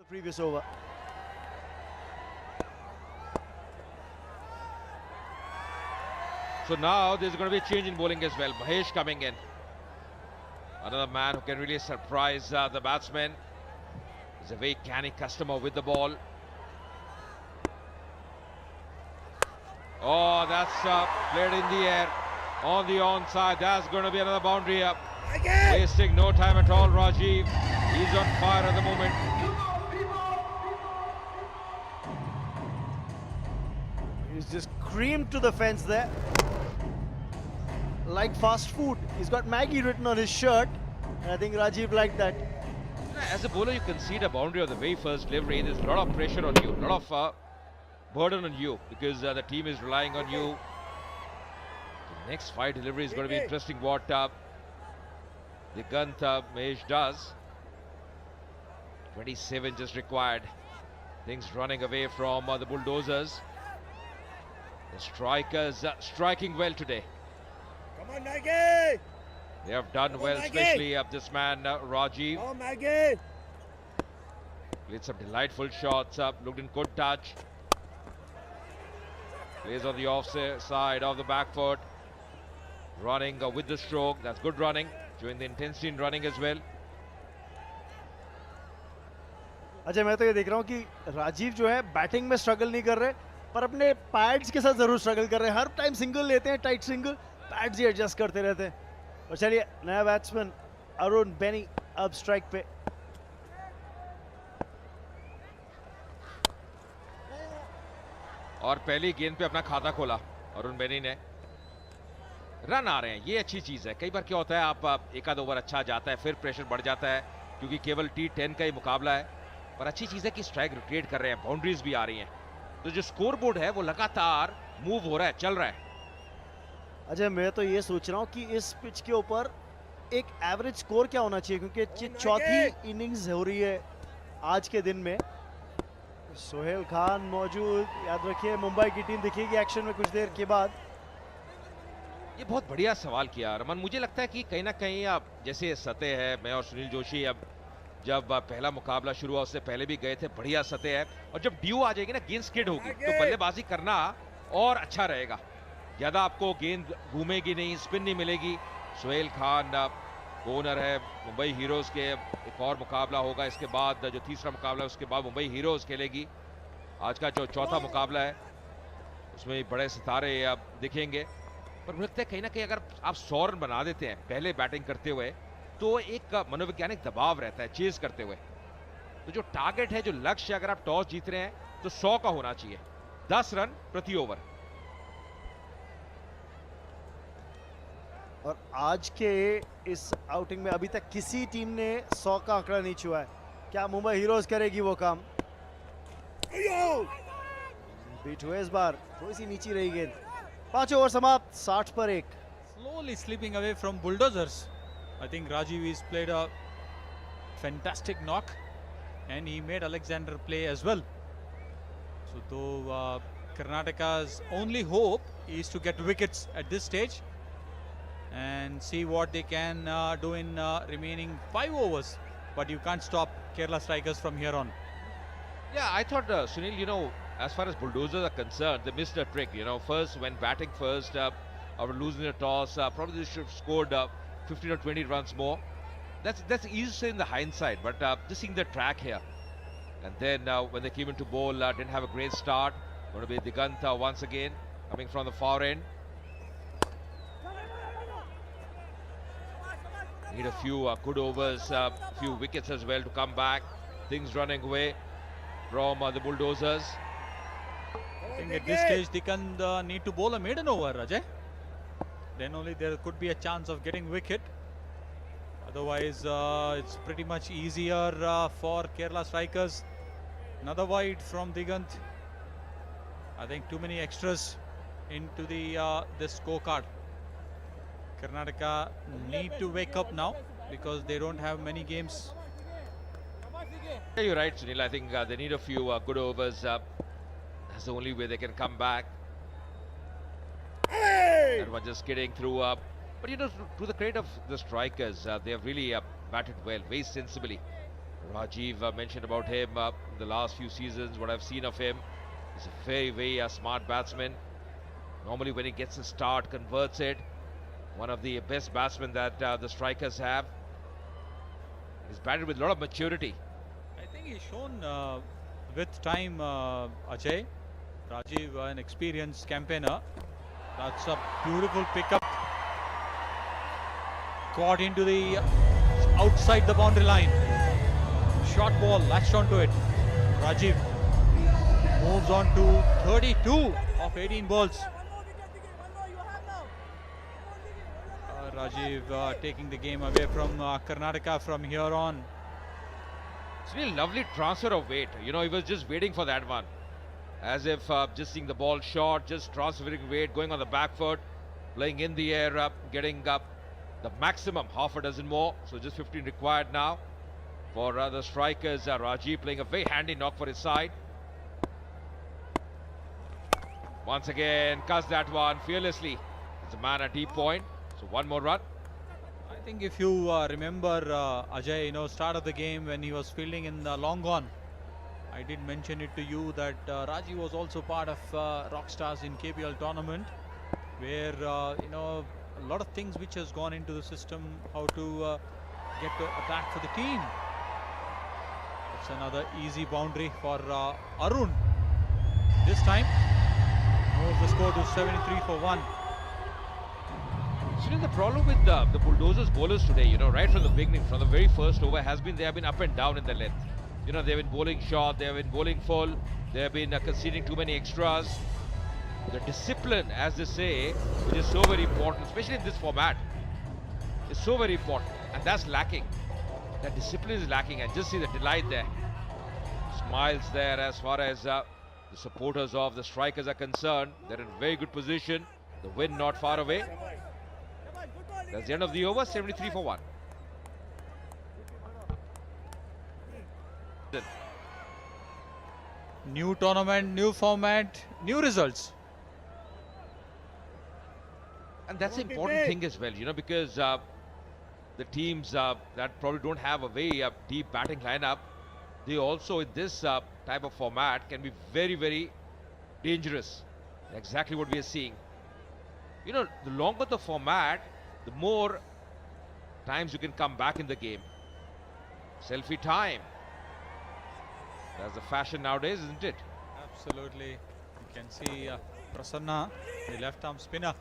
previous over. So now there's going to be a change in bowling as well. Mahesh coming in. Another man who can really surprise the batsmen. He's a very canny customer with the ball. Oh, that's played in the air on the onside. That's going to be another boundary up. Wasting no time at all, Rajiv. He's on fire at the moment. He's just creamed to the fence there. Like fast food. He's got Maggie written on his shirt. And I think Rajiv liked that. As a bowler, you concede a boundary on the very first delivery. There's a lot of pressure on you, a lot of burden on you because the team is relying on you. The next 5 deliveries is going to be interesting what Digant Mahesh does. 27 just required. Things running away from the Bulldozers. The strikers striking well today. Come on, Maggie! They have done well, Maggie! especially this man Rajiv. Oh, Maggie! Played some delightful shots, looked in good touch. Plays on the offside side of the back foot. Running with the stroke, that's good running. Showing the intensity in running as well. अच्छा मैं तो ये देख रहा हूँ कि राजीव जो है बैटिंग में स्ट्रगल नहीं कर रहे पर अपने पैड्स के साथ जरूर स्ट्रगल कर रहे हैं. हर टाइम सिंगल लेते हैं, टाइट सिंगल, पैड्स ही एडजस्ट करते रहते हैं. और चलिए नया बैट्समैन अरुण बेनी अब स्ट्राइक पे. और पहली गेंद पे अपना खाता खोला अरुण बेनी ने. रन आ रहे हैं, ये अच्छी चीज है. कई बार क्या होता है आप एक आध ओवर अच्छा जाता है फिर प्रेशर बढ़ जाता है क्योंकि केवल T10 का ही मुकाबला है. पर अच्छी चीज है कि स्ट्राइक रोटेट कर रहे हैं, बाउंड्रीज भी आ रही हैं. तो जो स्कोर बोर्ड है वो लगातार मूव हो रहा है, चल रहा है. अच्छा मैं तो ये सोच रहा हूँ कि इस पिच के ऊपर एक एवरेज स्कोर क्या होना चाहिए क्योंकि चौथी इनिंग्स हो रही है आज के दिन में. सोहेल खान मौजूद, याद रखिए मुंबई की टीम दिखेगी एक्शन में कुछ देर के बाद. ये बहुत बढ़िया सवाल किया रमन. मुझे लगता है कि कहीं ना कहीं आप जैसे सतह है, मैं और सुनील जोशी अब जब पहला मुकाबला शुरू हुआ उससे पहले भी गए थे, बढ़िया सतह है. और जब ड्यू आ जाएगी ना, गेंद स्किड होगी तो बल्लेबाजी करना और अच्छा रहेगा. ज्यादा आपको गेंद घूमेगी नहीं, स्पिन नहीं मिलेगी. सोहेल खान ओनर है मुंबई हीरोज के. एक और मुकाबला होगा इसके बाद, जो तीसरा मुकाबला है उसके बाद मुंबई हीरोज खेलेगी. आज का जो चौथा मुकाबला है उसमें बड़े सितारे अब दिखेंगे. पर मुझे लगता है कहीं ना कहीं अगर आप 100 रन बना देते हैं पहले बैटिंग करते हुए तो एक मनोवैज्ञानिक दबाव रहता है चेज करते हुए. तो जो टारगेट है, जो लक्ष्य, अगर आप टॉस जीत रहे हैं तो 100 का होना चाहिए. 10 रन प्रति ओवर. और आज के इस आउटिंग में अभी तक किसी टीम ने 100 का आंकड़ा नहीं छुआ है. क्या मुंबई हीरोज करेगी वो काम? बीट हुए इस बार, थोड़ी सी नीची रही गेंद. 5 ओवर समाप्त, 60 पर 1. Slowly slipping away from Bulldozers. I think Rajiv has played a fantastic knock and he made Alexander play as well. So though Karnataka's only hope is to get wickets at this stage and see what they can do in remaining 5 overs. But you can't stop Kerala strikers from here on. Yeah, I thought Sunil, as far as Bulldozers are concerned, they missed a trick. First when batting first, after losing the toss, probably they should have scored 15 or 20 runs more. That's easy to say in the hindsight, but just seeing the track here. And then when they came into bowl, didn't have a great start. Going to be Digant once again, coming from the far end. Need a few good overs, few wickets as well to come back. Things running away from the Bulldozers. I think at this stage they can need to bowl a maiden over, Rajay. Then only there could be a chance of getting wicket. Otherwise, it's pretty much easier for Kerala strikers. Another wide from Digant. I think too many extras into the this scorecard. Karnataka need to wake up now because they don't have many games. Yeah, you're right, Sunil. I think they need a few good overs. That's the only way they can come back. That one just getting through. But to the credit of the strikers, they have really batted well, very sensibly. Rajiv mentioned about him the last few seasons, what I've seen of him. He's a very, very smart batsman. Normally when he gets a start, converts it. One of the best batsmen that the strikers have. He's batted with a lot of maturity. I think he's shown with time, Ajay. Rajiv, an experienced campaigner. That's a beautiful pickup. Caught into the outside the boundary line. Short ball latched onto it. Rajiv moves on to 32 of 18 balls. Rajiv taking the game away from Karnataka from here on. It's been a lovely transfer of weight. You know, he was just waiting for that one. As if just seeing the ball short, just transferring weight, going on the back foot, playing in the air, getting up the maximum, half a dozen more. So just 15 required now for the strikers. Rajiv playing a very handy knock for his side. Once again, cuts that one fearlessly. It's a man at deep point. So one more run. I think if you remember Ajay, start of the game when he was fielding in the long on, I did mention it to you that Rajiv was also part of Rockstars in KPL tournament, where a lot of things which has gone into the system, how to get to attack for the team. It's another easy boundary for Arun. This time moves the score to 73 for 1. So the problem with the Bulldozers bowlers today, right from the beginning, from the very first over, has been they have been up and down in the length. They've been bowling short, they have been bowling full, they have been conceding too many extras. The discipline, as they say, which is so very important, especially in this format, is so very important, and that's lacking. That discipline is lacking, and just see the delight there. Smiles there as far as the supporters of the strikers are concerned. They're in very good position. The win not far away. That's the end of the over, 73 for 1. New tournament, new format, new results. And that's the important thing as well, because the teams that probably don't have a very deep batting lineup, they also in this type of format can be very, very dangerous. Exactly what we are seeing. The longer the format, the more times you can come back in the game. Selfie time. That's the fashion nowadays, isn't it? Absolutely. You can see Prasanna, the left arm spinner,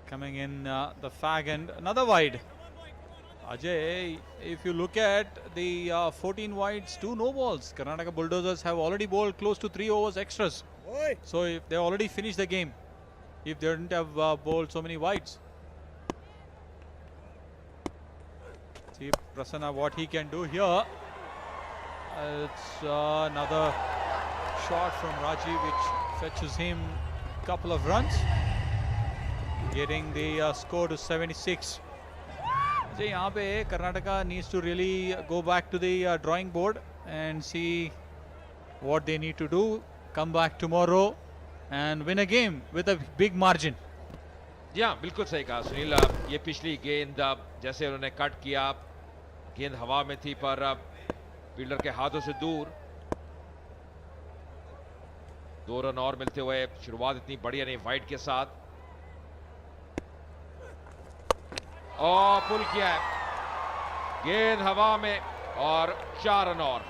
coming in the fag end. Another wide. Ajay, if you look at the 14 wides, 2 no balls. Karnataka Bulldozers have already bowled close to 3 overs extras. So if they already finished the game, if they didn't have bowled so many wides. See Prasanna what he can do here. It's another shot from Rajiv which fetches him a couple of runs, getting the score to 76. See, यहाँ पे Karnataka needs to really go back to the drawing board and see what they need to do. Come back tomorrow and win a game with a big margin. Yeah, बिल्कुल सही कहा सुनील. ये पिछली गेंद जैसे उन्होंने कट किया, गेंद हवा में थी पर फील्डर के हाथों से दूर. 2 रन और मिलते हुए शुरुआत इतनी बढ़िया नहीं वाइड के साथ. और पुल किया है, गेंद हवा में और 4 रन और.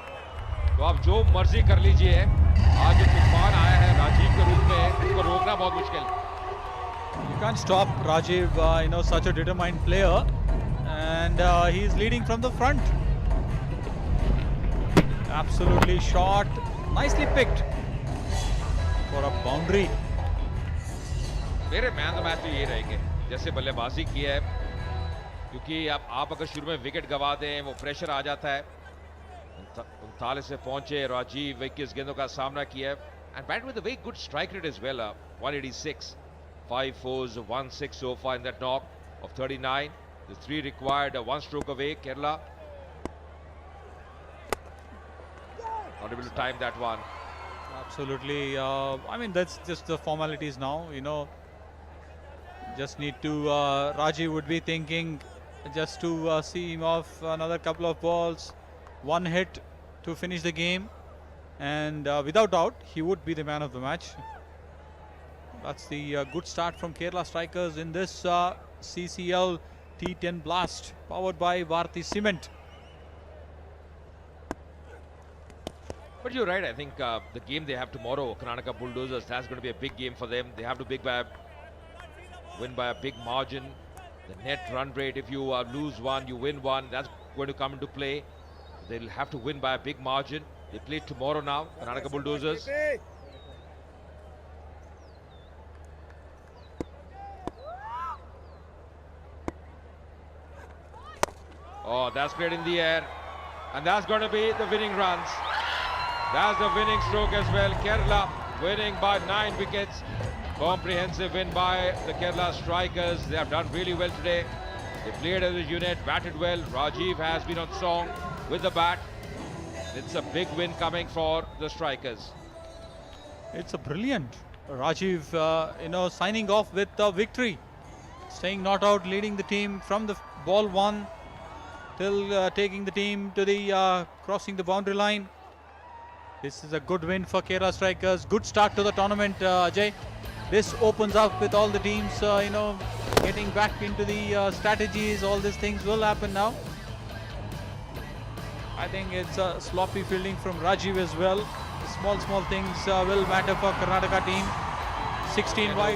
तो आप जो मर्जी कर लीजिए, आज जो तूफान आया है राजीव के रूप में, उसको रोकना बहुत मुश्किल. You can't stop Rajiv, such a determined player, and he's leading from the front. Absolutely short, nicely picked for a boundary. मेरे मैन द मैच तो ये रहेंगे, जैसे बल्लेबाजी की है, क्योंकि आप अगर शुरू में विकेट गवा दें, वो प्रेशर आ जाता है. 39 से पहुंचे राजीव, 21 गेंदों का सामना किया है, and batted with a very good strike rate as well. 186, 5 fours, 1 6 so far in that knock of 39. The 3 required, 1 stroke away. Kerala not able to time that one. Absolutely. I mean, that's just the formalities now. Just need to. Rajiv would be thinking just to see him off another couple of balls. One hit to finish the game, and without doubt he would be the man of the match. That's the good start from Kerala Strikers in this CCL T10 Blast, powered by Bharati Cement. But you're right, I think the game they have tomorrow, Karnataka Bulldozers, that's going to be a big game for them. They have to win by a big margin. The net run rate, if you lose one, you win one, that's going to come into play. They'll have to win by a big margin. They play tomorrow now, Karnataka Bulldozers. Oh, that's played in the air. And that's going to be the winning runs. That's the winning stroke as well. Kerala winning by 9 wickets. Comprehensive win by the Kerala Strikers. They have done really well today. They played as a unit, batted well. Rajiv has been on song with the bat. It's a big win coming for the Strikers. It's a brilliant Rajiv, signing off with the victory. Staying not out, leading the team from the ball 1 till taking the team to the crossing the boundary line. This is a good win for Kerala Strikers. Good start to the tournament, Ajay. This opens up with all the teams, getting back into the strategies. All these things will happen now. I think it's a sloppy fielding from Rajiv as well. Small things will matter for Karnataka team. 16 wide.